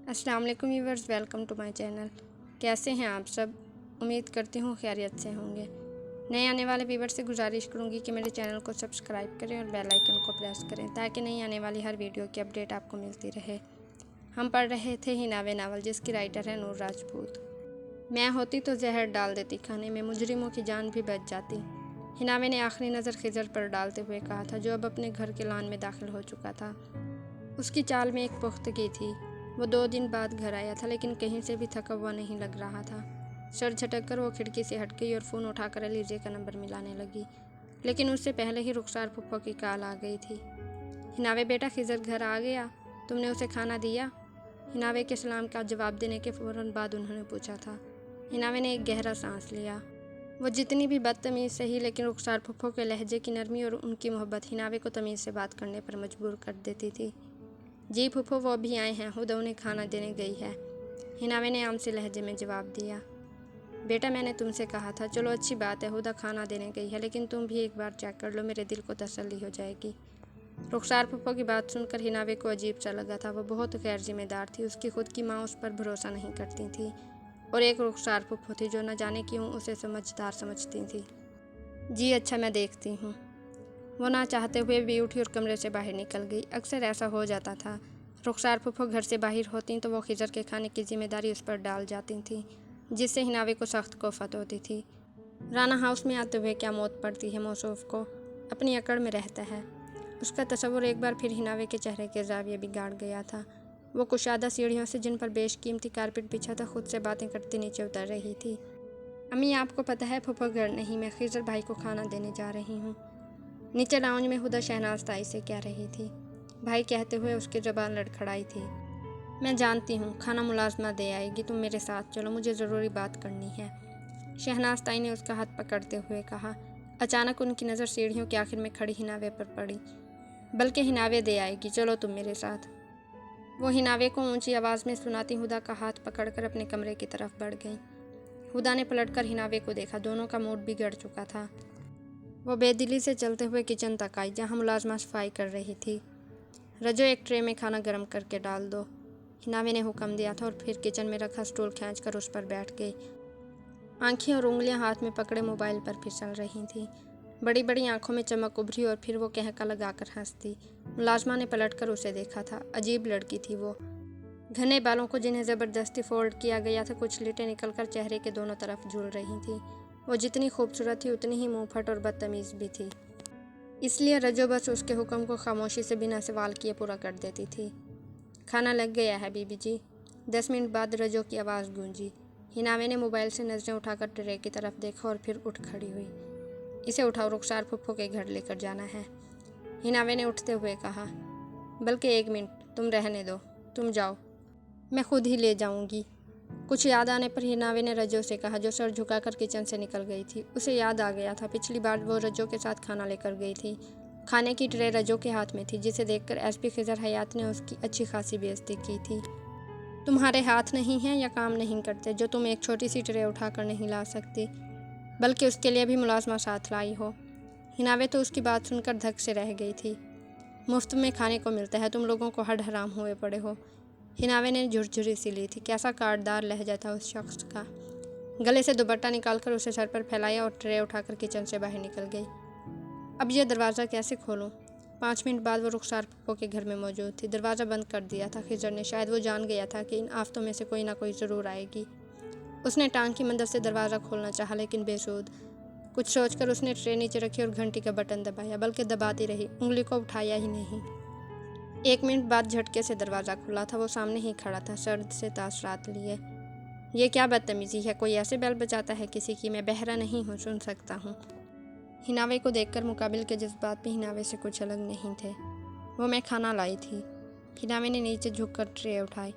अस्सलाम वालेकुम viewers, welcome to my channel. कैसे हैं आप सब? उम्मीद करती हूँ खैरियत से होंगे। नए आने वाले व्यूअर्स से गुजारिश करूँगी कि मेरे चैनल को सब्सक्राइब करें और बेल आइकन को प्रेस करें ताकि नई आने वाली हर वीडियो की अपडेट आपको मिलती रहे। हम पढ़ रहे थे हिनावे नावल, जिसकी राइटर है नूर राजपूत। मैं होती तो जहर डाल देती खाने में, मुजरिमों की जान भी बच जाती। हिनावे ने आखिरी नज़र खिजर पर डालते हुए कहा था, जो अब अपने घर के लान में दाखिल हो चुका था। उसकी चाल में एक पुख्तगी थी। वो 2 दिन बाद घर आया था, लेकिन कहीं से भी थका हुआ नहीं लग रहा था। सर झटक कर वो खिड़की से हट गई और फ़ोन उठाकर अलीज़े का नंबर मिलाने लगी, लेकिन उससे पहले ही रुखसार फुप्पो की कॉल आ गई थी। हिनावे बेटा, खिजर घर आ गया, तुमने उसे खाना दिया? हिनावे के सलाम का जवाब देने के फ़ौरन बाद उन्होंने पूछा था। हिनावे ने एक गहरा सांस लिया। वो जितनी भी बदतमीज़ सही, लेकिन रुखसार फुप्पो के लहजे की नरमी और उनकी मोहब्बत हिनावे को तमीज़ से बात करने पर मजबूर कर देती थी। जी फूफो, वो भी आए हैं, हुदा उन्हें खाना देने गई है, हिनावे ने आम से लहजे में जवाब दिया। बेटा, मैंने तुमसे कहा था। चलो अच्छी बात है, हुदा खाना देने गई है, लेकिन तुम भी एक बार चेक कर लो, मेरे दिल को तसल्ली हो जाएगी। रुखसार फूफो की बात सुनकर हिनावे को अजीब सा लगा था। वो बहुत गैर जिम्मेदार थी। उसकी खुद की माँ उस पर भरोसा नहीं करती थी, और एक रुखसार फूफो थी जो न जाने क्यों उसे समझदार समझती थी। जी अच्छा, मैं देखती हूँ। वो ना चाहते हुए भी उठी और कमरे से बाहर निकल गई। अक्सर ऐसा हो जाता था। रुखसार फूफो घर से बाहर होती तो वो खिजर के खाने की जिम्मेदारी उस पर डाल जाती थी, जिससे हिनावे को सख्त कोफत होती थी। राना हाउस में आते हुए क्या मौत पड़ती है, मौसूफ को अपनी अकड़ में रहता है। उसका तस्वुर एक बार फिर हिनावे के चेहरे के जाविये बिगाड़ गया था। वो कुशादा सीढ़ियों से, जिन पर बेशकीमती कारपेट बिछा था, खुद से बातें करती नीचे उतर रही थी। अम्मी, आपको पता है फूफो घर नहीं, मैं खिजर भाई को खाना देने जा रही हूँ। नीचे लाउंज में हुदा शहनाज ताई से कह रही थी। भाई कहते हुए उसकी ज़बान लड़खड़ाई थी। मैं जानती हूँ, खाना मुलाजमा दे आएगी, तुम मेरे साथ चलो, मुझे ज़रूरी बात करनी है, शहनाज ताई ने उसका हाथ पकड़ते हुए कहा। अचानक उनकी नज़र सीढ़ियों के आखिर में खड़ी हिनावे पर पड़ी। बल्कि हिनावे दे आएगी, चलो तुम मेरे साथ। वो हिनावे को ऊंची आवाज़ में सुनाती हुदा का हाथ पकड़कर अपने कमरे की तरफ बढ़ गई। हुदा ने पलटकर हिनावे को देखा। दोनों का मूड बिगड़ चुका था। वो बेदिली से चलते हुए किचन तक आई, जहाँ मुलाजमा सफाई कर रही थी। रजो, एक ट्रे में खाना गर्म करके डाल दो, हिनावे ने हुक्म दिया था, और फिर किचन में रखा स्टूल खींचकर उस पर बैठ गई। आंखें और उंगलियां हाथ में पकड़े मोबाइल पर फिसल रही थीं। बड़ी बड़ी आंखों में चमक उभरी और फिर वो कहका लगाकर हंसती। मुलाजमा ने पलटकर उसे देखा था। अजीब लड़की थी वो। घने बालों को, जिन्हें ज़बरदस्ती फोल्ड किया गया था, कुछ लीटें निकलकर चेहरे के दोनों तरफ झूल रही थी। वो जितनी खूबसूरत थी, उतनी ही मुंहफट और बदतमीज़ भी थी। इसलिए रजो बस उसके हुक्म को खामोशी से बिना सवाल किए पूरा कर देती थी। खाना लग गया है बीबी जी। 10 मिनट बाद रजो की आवाज़ गूंजी। हिनावे ने मोबाइल से नज़रें उठाकर ट्रे की तरफ देखा और फिर उठ खड़ी हुई। इसे उठाओ, रुखसार फुप्पो के घर लेकर जाना है, हिनावे ने उठते हुए कहा। बल्कि 1 मिनट, तुम रहने दो, तुम जाओ, मैं खुद ही ले जाऊंगी। कुछ याद आने पर हिनावे ने रजो से कहा, जो सर झुकाकर किचन से निकल गई थी। उसे याद आ गया था, पिछली बार वो रजो के साथ खाना लेकर गई थी। खाने की ट्रे रजो के हाथ में थी, जिसे देखकर एसपी खिजर हयात ने उसकी अच्छी खासी बेइज्जती की थी। तुम्हारे हाथ नहीं हैं या काम नहीं करते, जो तुम एक छोटी सी ट्रे उठाकर नहीं ला सकती, बल्कि उसके लिए भी मुलाजमा साथ लाई हो। हिनावे तो उसकी बात सुनकर धक से रह गई थी। मुफ्त में खाने को मिलता है, तुम लोगों को हड हराम हुए पड़े हो, हिनावे ने झुरझुरी सी ली थी। कैसा काटदार लहजा था उस शख्स का। गले से दुपट्टा निकालकर उसे सर पर फैलाया और ट्रे उठाकर किचन से बाहर निकल गई। अब यह दरवाज़ा कैसे खोलूं? 5 मिनट बाद वो रुखसार फुप्पो के घर में मौजूद थी। दरवाज़ा बंद कर दिया था खिजर ने। शायद वो जान गया था कि इन आफतों में से कोई ना कोई ज़रूर आएगी। उसने टांग की मदद से दरवाज़ा खोलना चाहा, लेकिन बेसूद। कुछ सोचकर उसने ट्रे नीचे रखी और घंटी का बटन दबाया, बल्कि दबाती रही, उंगली को उठाया ही नहीं। 1 मिनट बाद झटके से दरवाज़ा खुला था। वो सामने ही खड़ा था, सर्द से तासरात लिए। ये क्या बदतमीज़ी है? कोई ऐसे बेल बजाता है किसी की? मैं बहरा नहीं हूँ, सुन सकता हूँ। हिनावे को देखकर मुकाबिल के जज्बात भी हिनावे से कुछ अलग नहीं थे। वो मैं खाना लाई थी। हिनावे ने नीचे झुककर ट्रे उठाई।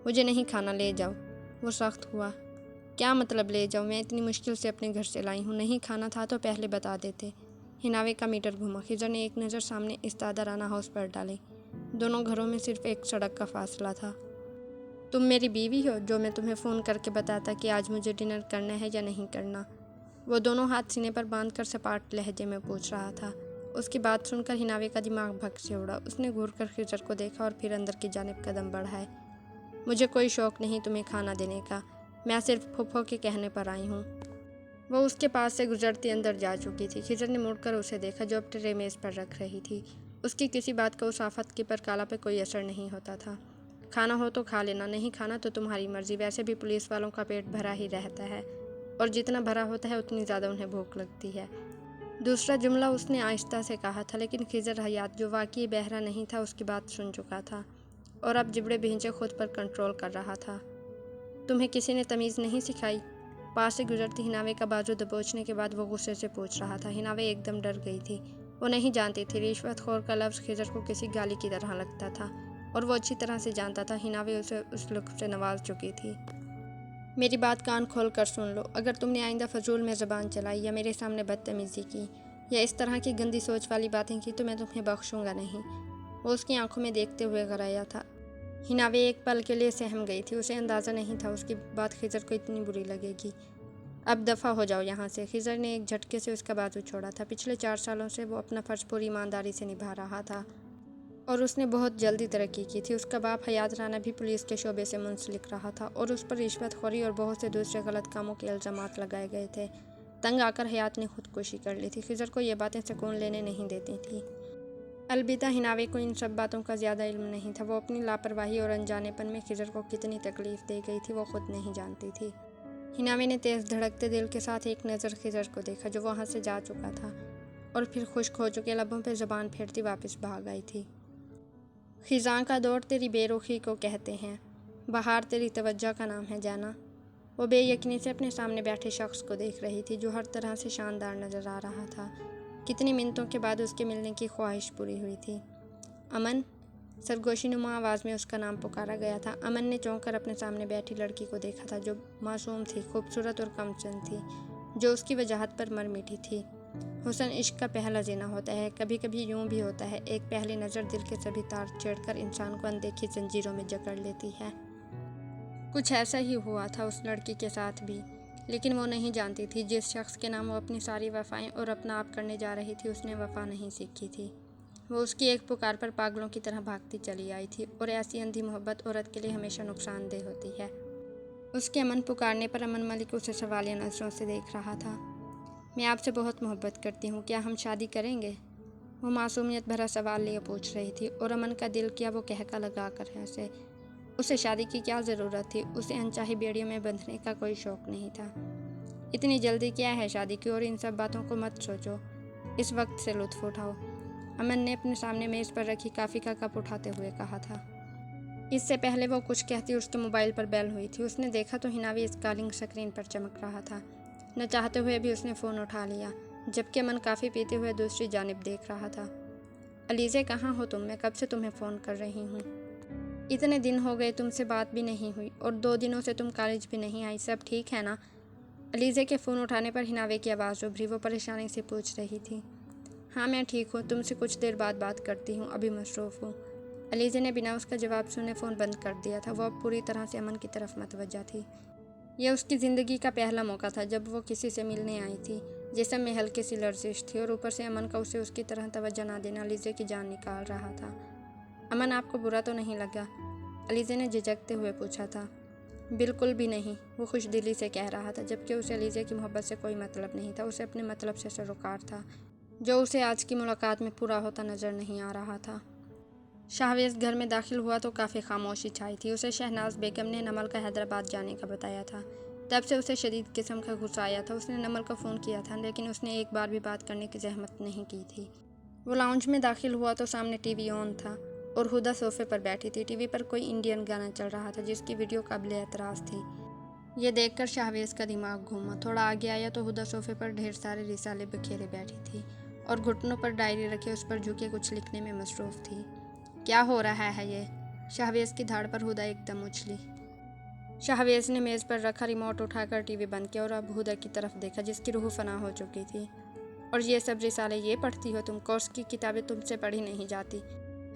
मुझे नहीं खाना, ले जाओ। वो सख्त हुआ। क्या मतलब ले जाओ? मैं इतनी मुश्किल से अपने घर से लाई हूँ। नहीं खाना था तो पहले बता देते। हिनावे का मीटर घुमा। खिजर ने एक नज़र सामने इस्तादा राना हाउस पर डाली। दोनों घरों में सिर्फ एक सड़क का फासला था। तुम मेरी बीवी हो, जो मैं तुम्हें फ़ोन करके बताता कि आज मुझे डिनर करना है या नहीं करना? वो दोनों हाथ सीने पर बांधकर सपाट लहजे में पूछ रहा था। उसकी बात सुनकर हिनावे का दिमाग भग से उड़ा। उसने घूरकर खिजर को देखा और फिर अंदर की जानिब कदम बढ़ाए। मुझे कोई शौक़ नहीं तुम्हें खाना देने का, मैं सिर्फ फूफो के कहने पर आई हूँ। वो उसके पास से गुजरती अंदर जा चुकी थी। खिजर ने मुड़कर उसे देखा जो अब ट्रे मेज़ पर रख रही थी। उसकी किसी बात का उस आफत की पर काला पे कोई असर नहीं होता था। खाना हो तो खा लेना, नहीं खाना तो तुम्हारी मर्जी। वैसे भी पुलिस वालों का पेट भरा ही रहता है और जितना भरा होता है उतनी ज़्यादा उन्हें भूख लगती है। दूसरा जुमला उसने आहिस्ता से कहा था, लेकिन खिजर हयात जो वाकई बहरा नहीं था उसकी बात सुन चुका था और अब जिबड़े भींचे खुद पर कंट्रोल कर रहा था। तुम्हें किसी ने तमीज़ नहीं सिखाई? पास से गुजरती हिनावे का बाजू दबोचने के बाद वो गुस्से से पूछ रहा था। हिनावे एकदम डर गई थी। वो नहीं जानती थी रिश्वतखोर का लफ्ज़ खिजर को किसी गाली की तरह लगता था और वो अच्छी तरह से जानता था हिनावे उसे उस लुत्फ़ से नवाज चुकी थी। मेरी बात कान खोल कर सुन लो। अगर तुमने आइंदा फजूल में ज़बान चलाई या मेरे सामने बदतमीज़ी की या इस तरह की गंदी सोच वाली बातें की तो मैं तुम्हें बख्शूंगा नहीं। वो उसकी आंखों में देखते हुए घबराया था। हिनावे एक पल के लिए सहम गई थी। उसे अंदाज़ा नहीं था उसकी बात खिजर को इतनी बुरी लगेगी। अब दफ़ा हो जाओ यहाँ से। खिजर ने एक झटके से उसका बाजू छोड़ा था। पिछले 4 सालों से वो अपना फ़र्ज़ पूरी ईमानदारी से निभा रहा था और उसने बहुत जल्दी तरक्की की थी। उसका बाप हयात राना भी पुलिस के शोबे से मुंसलिक रहा था और उस पर रिश्वतखोरी और बहुत से दूसरे गलत कामों के इल्ज़ामात लगाए गए थे। तंग आकर हयात ने खुदकुशी कर ली थी। खिजर को ये बातें सुकून लेने नहीं देती थी। अलबत्ता हिनावे को इन सब बातों का ज़्यादा इल्म नहीं था। वो अपनी लापरवाही और अनजानेपन में खिजर को कितनी तकलीफ़ दे गई थी वो खुद नहीं जानती थी। हिनावे ने तेज़ धड़कते दिल के साथ एक नज़र खिजर को देखा जो वहाँ से जा चुका था और फिर खुश्क हो चुके लबों पर ज़बान फेरती वापस भाग आई थी। खिज़ां का दौर तेरी बेरुखी को कहते हैं, बहार तेरी तवज्जो का नाम है जाना। वो बेयकीनी से अपने सामने बैठे शख्स को देख रही थी जो हर तरह से शानदार नज़र आ रहा था। कितनी मिनटों के बाद उसके मिलने की ख्वाहिश पूरी हुई थी। अमन, सरगोशीनुमा आवाज़ में उसका नाम पुकारा गया था। अमन ने चौंक कर अपने सामने बैठी लड़की को देखा था जो मासूम थी, खूबसूरत और कमचंद थी, जो उसकी वजाहत पर मर मिटी थी। हुस्न इश्क का पहला ज़िना होता है। कभी कभी यूं भी होता है, एक पहली नज़र दिल के सभी तार छेड़कर इंसान को अनदेखी जंजीरों में जकड़ लेती है। कुछ ऐसा ही हुआ था उस लड़की के साथ भी, लेकिन वो नहीं जानती थी जिस शख्स के नाम वो अपनी सारी वफ़ाएं और अपना आप करने जा रही थी उसने वफ़ा नहीं सीखी थी। वो उसकी एक पुकार पर पागलों की तरह भागती चली आई थी और ऐसी अंधी मोहब्बत औरत के लिए हमेशा नुकसानदेह होती है। उसके अमन पुकारने पर अमन मलिक उसे सवालिया नज़रों से देख रहा था। मैं आपसे बहुत मोहब्बत करती हूँ, क्या हम शादी करेंगे? वो मासूमियत भरा सवाल लिए पूछ रही थी और अमन का दिल किया वो कहका लगा कर ऐसे। उसे शादी की क्या ज़रूरत थी? उसे अनचाही बेड़ियों में बंधने का कोई शौक़ नहीं था। इतनी जल्दी क्या है शादी की? और इन सब बातों को मत सोचो, इस वक्त से लुत्फ़ उठाओ। अमन ने अपने सामने मेज़ पर रखी कॉफ़ी का कप उठाते हुए कहा था। इससे पहले वो कुछ कहती उसके मोबाइल पर बेल हुई थी। उसने देखा तो हिनावी इस कॉलिंग स्क्रीन पर चमक रहा था। न चाहते हुए भी उसने फ़ोन उठा लिया, जबकि अमन काफ़ी पीते हुए दूसरी जानिब देख रहा था। अलीज़े, कहाँ हो तुम? मैं कब से तुम्हें फ़ोन कर रही हूँ। इतने दिन हो गए तुमसे बात भी नहीं हुई और 2 दिनों से तुम कॉलेज भी नहीं आई। सब ठीक है ना? अलीज़े के फ़ोन उठाने पर हिनावे की आवाज़ उभरी। वो परेशानी से पूछ रही थी। हाँ मैं ठीक हूँ, तुमसे कुछ देर बाद बात करती हूँ, अभी मसरूफ़ हूँ। अलीज़े ने बिना उसका जवाब सुने फ़ोन बंद कर दिया था। वो अब पूरी तरह से अमन की तरफ मतवज्जा थी। यह उसकी ज़िंदगी का पहला मौका था जब वो किसी से मिलने आई थी। जिस्म में हल्की सी लर्जिश थी और ऊपर से अमन का उसे उसकी तरह तवज्जो ना देना अलीज़े की जान निकाल रहा था। अमन, आपको बुरा तो नहीं लगा? अलीज़े ने झिझकते हुए पूछा था। बिल्कुल भी नहीं, वो खुशदिली से कह रहा था, जबकि उसे अलीज़े की मोहब्बत से कोई मतलब नहीं था। उसे अपने मतलब से सरोकार था जो उसे आज की मुलाकात में पूरा होता नज़र नहीं आ रहा था। शाहवेज़ घर में दाखिल हुआ तो काफ़ी खामोशी छाई थी। उसे शहनाज बेगम ने नमल का हैदराबाद जाने का बताया था। तब से उसे शदीद किस्म का गुस्सा आया था। उसने नमल को फ़ोन किया था, लेकिन उसने एक बार भी बात करने की जहमत नहीं की थी। वो लाउंज में दाखिल हुआ तो सामने टीवी ऑन था और हुदा सोफ़े पर बैठी थी। टीवी पर कोई इंडियन गाना चल रहा था जिसकी वीडियो काबिले एतराज़ थी। ये देखकर शाहवेज़ का दिमाग घूमा। थोड़ा आगे आया तो हुदा सोफ़े पर ढेर सारे रिसाले बिखेरे बैठी थी और घुटनों पर डायरी रखे उस पर झुके कुछ लिखने में मसरूफ़ थी। क्या हो रहा है ये? शाहवेज़ की धाड़ पर हुदा एकदम उछली। शाहवेज़ ने मेज़ पर रखा रिमोट उठाकर टीवी बंद किया और अब हुदा की तरफ देखा जिसकी रूह फना हो चुकी थी। और ये सब रिसाले ये पढ़ती हो तुम? कोर्स की किताबें तुमसे पढ़ी नहीं जाती,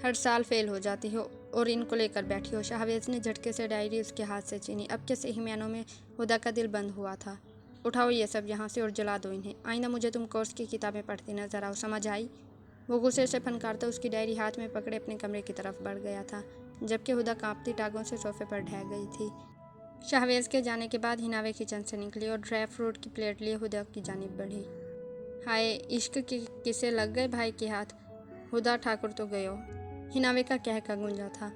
हर साल फेल हो जाती हो और इनको लेकर बैठी हो। शाहवेज़ ने झटके से डायरी उसके हाथ से छीनी। अब के सही मायनों में हुदा का दिल बंद हुआ था। उठाओ ये सब यहाँ से और जला दो इन्हें। आइंदा मुझे तुम कोर्स की किताबें पढ़ती नजर आओ, समझ आई? वो गुस्से से फनकारता उसकी डायरी हाथ में पकड़े अपने कमरे की तरफ बढ़ गया था। जबकि हुदा कांपती टांगों से सोफे पर ढह गई थी। शाहवेज़ के जाने के बाद हिनावे किचन से निकली और ड्राई फ्रूट की प्लेट लिए हुदा की जानिब बढ़ी। हाय, इश्क के किसे लग गए भाई के हाथ। हुदा, ठाकुर तो गयो, हिनावे का कहका गूंजा था।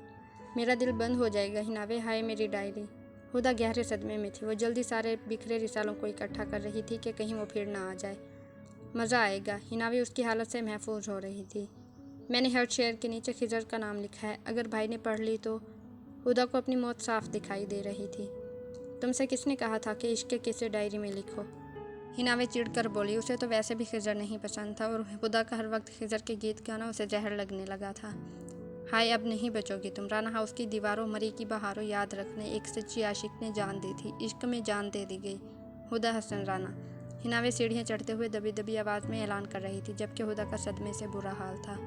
मेरा दिल बंद हो जाएगा हिनावे, हाय मेरी डायरी। हुदा गहरे सदमे में थी। वो जल्दी सारे बिखरे रिसालों को इकट्ठा कर रही थी कि कहीं वो फिर ना आ जाए। मज़ा आएगा। हिनावे उसकी हालत से महफूज हो रही थी। मैंने हर शेर के नीचे खिजर का नाम लिखा है, अगर भाई ने पढ़ ली तो। हुदा को अपनी मौत साफ दिखाई दे रही थी। तुमसे किसने कहा था कि इश्क के किस्से डायरी में लिखो? हिनावे चिढ़कर बोली। उसे तो वैसे भी खिजर नहीं पसंद था और हुदा का हर वक्त खिजर के गीत गाना उसे जहर लगने लगा था। हाय, अब नहीं बचोगी तुम। राना हाउस की दीवारों, मरी की बहारों याद रखने एक सच्ची आशिक ने जान दी थी, इश्क में जान दे दी गई। हुदा हसन राना। हिनावे सीढ़ियाँ चढ़ते हुए दबी दबी आवाज़ में ऐलान कर रही थी, जबकि हुदा का सदमे से बुरा हाल था।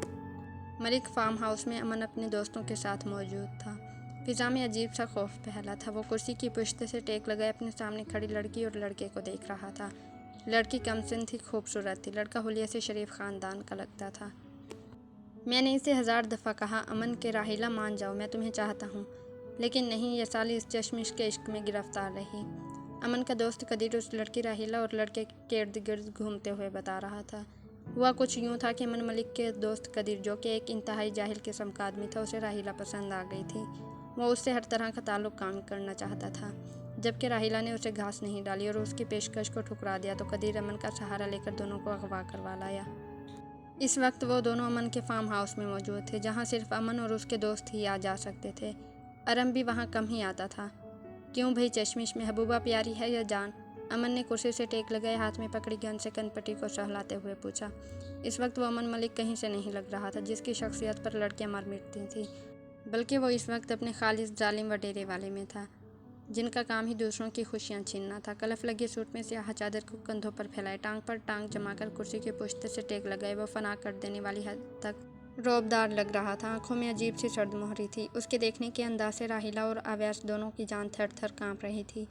मलिक फार्म हाउस में अमन अपने दोस्तों के साथ मौजूद था। फिजा में अजीब सा खौफ फैला था। वो कुर्सी की पुश्त से टेक लगाए अपने सामने खड़ी लड़की और लड़के को देख रहा था। लड़की कमसिन थी, खूबसूरत थी। लड़का हुलिया से शरीफ ख़ानदान का लगता था। मैंने इसे 1000 दफ़ा कहा, अमन के राहिला मान जाओ, मैं तुम्हें चाहता हूँ, लेकिन नहीं, यह साली इस चश्मिश के इश्क में गिरफ्तार रही। अमन का दोस्त कदीर उस लड़की राहिला और लड़के के इर्द गिर्द घूमते हुए बता रहा था। हुआ कुछ यूँ था कि अमन मलिक के दोस्त कदीर, जो कि एक इंतहाई जाहिल किस्म का आदमी था, उसे राहिला पसंद आ गई थी। वो उससे हर तरह का ताल्लुक़ कायम करना चाहता था, जबकि राहिला ने उसे घास नहीं डाली और उसकी पेशकश को ठुकरा दिया तो कदीर अमन का सहारा लेकर दोनों को अगवा करवा लाया। इस वक्त वो दोनों अमन के फार्म हाउस में मौजूद थे, जहाँ सिर्फ अमन और उसके दोस्त ही आ जा सकते थे। अरम भी वहाँ कम ही आता था। क्यों भाई चश्मिश, महबूबा प्यारी है या जान? अमन ने कुर्सी से टेक लगाए हाथ में पकड़ी गन से कनपट्टी को सहलाते हुए पूछा। इस वक्त वो अमन मलिक कहीं से नहीं लग रहा था, जिसकी शख्सियत पर लड़कियां मर मिटती थीं, बल्कि वो इस वक्त अपने खालिस जालिम वडेरे वाले में था, जिनका काम ही दूसरों की खुशियां छीनना था। कलफ लगे सूट में स्याह चादर को कंधों पर फैलाए, टांग पर टांग जमाकर कुर्सी की पुश्त से टेक लगाए, वो फना कर देने वाली हद तक रौबदार लग रहा था। आंखों में अजीब सी सर्द मोहरी थी। उसके देखने के अंदाज से राहिला और अवैस दोनों की जान थर थर काँप रही थी।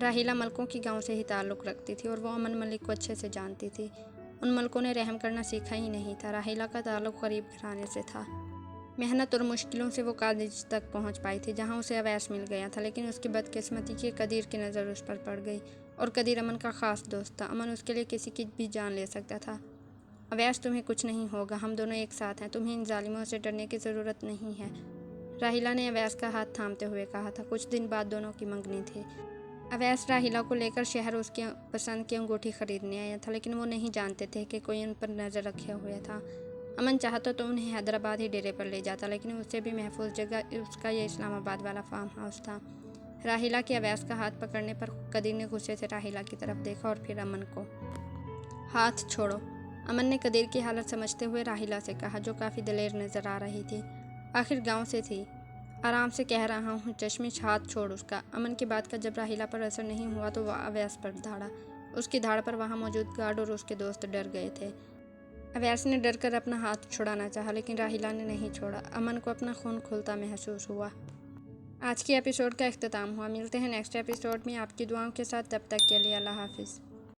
राहिला मलकों की गांव से ही ताल्लुक़ रखती थी और वो अमन मलिक को अच्छे से जानती थी। उन मलकों ने रहम करना सीखा ही नहीं था। राहिला का ताल्लुक़ गरीब घराने से था। मेहनत और मुश्किलों से वो कॉलेज तक पहुंच पाई थी, जहां उसे अवैस मिल गया था, लेकिन उसकी बदकिस्मती की कदीर की नज़र उस पर पड़ गई और कदीर अमन का ख़ास दोस्त था। अमन उसके लिए किसी की भी जान ले सकता था। अवैस, तुम्हें कुछ नहीं होगा, हम दोनों एक साथ हैं, तुम्हें इन जालिमों से डरने की ज़रूरत नहीं है, राहिला ने अवैस का हाथ थामते हुए कहा था। कुछ दिन बाद दोनों की मंगनी थी। अवैस राहिला को लेकर शहर उसकी पसंद की अंगूठी खरीदने आया था, लेकिन वो नहीं जानते थे कि कोई उन पर नज़र रखे हुए था। अमन चाहता तो उन्हें हैदराबाद ही डेरे पर ले जाता, लेकिन उससे भी महफूज जगह उसका यह इस्लामाबाद वाला फार्म हाउस था। राहिला के अवैस का हाथ पकड़ने पर कदीर ने गुस्से से राहिला की तरफ देखा और फिर अमन को। हाथ छोड़ो, अमन ने कदीर की हालत समझते हुए राहिला से कहा, जो काफ़ी दिलेर नज़र आ रही थी। आखिर गांव से थी। आराम से कह रहा हूँ, चश्मिश, हाथ छोड़ उसका। अमन की बात का जब राहिला पर असर नहीं हुआ तो वह अवैस पर धाड़ा। उसकी धाड़ पर वहाँ मौजूद गार्ड और उसके दोस्त डर गए थे। अवैस ने डर कर अपना हाथ छुड़ाना चाहा, लेकिन राहिला ने नहीं छोड़ा। अमन को अपना खून खुलता महसूस हुआ। आज की एपिसोड का इख्तिताम हुआ। मिलते हैं नेक्स्ट एपिसोड में आपकी दुआओं के साथ। तब तक के लिए अल्लाह हाफिज़।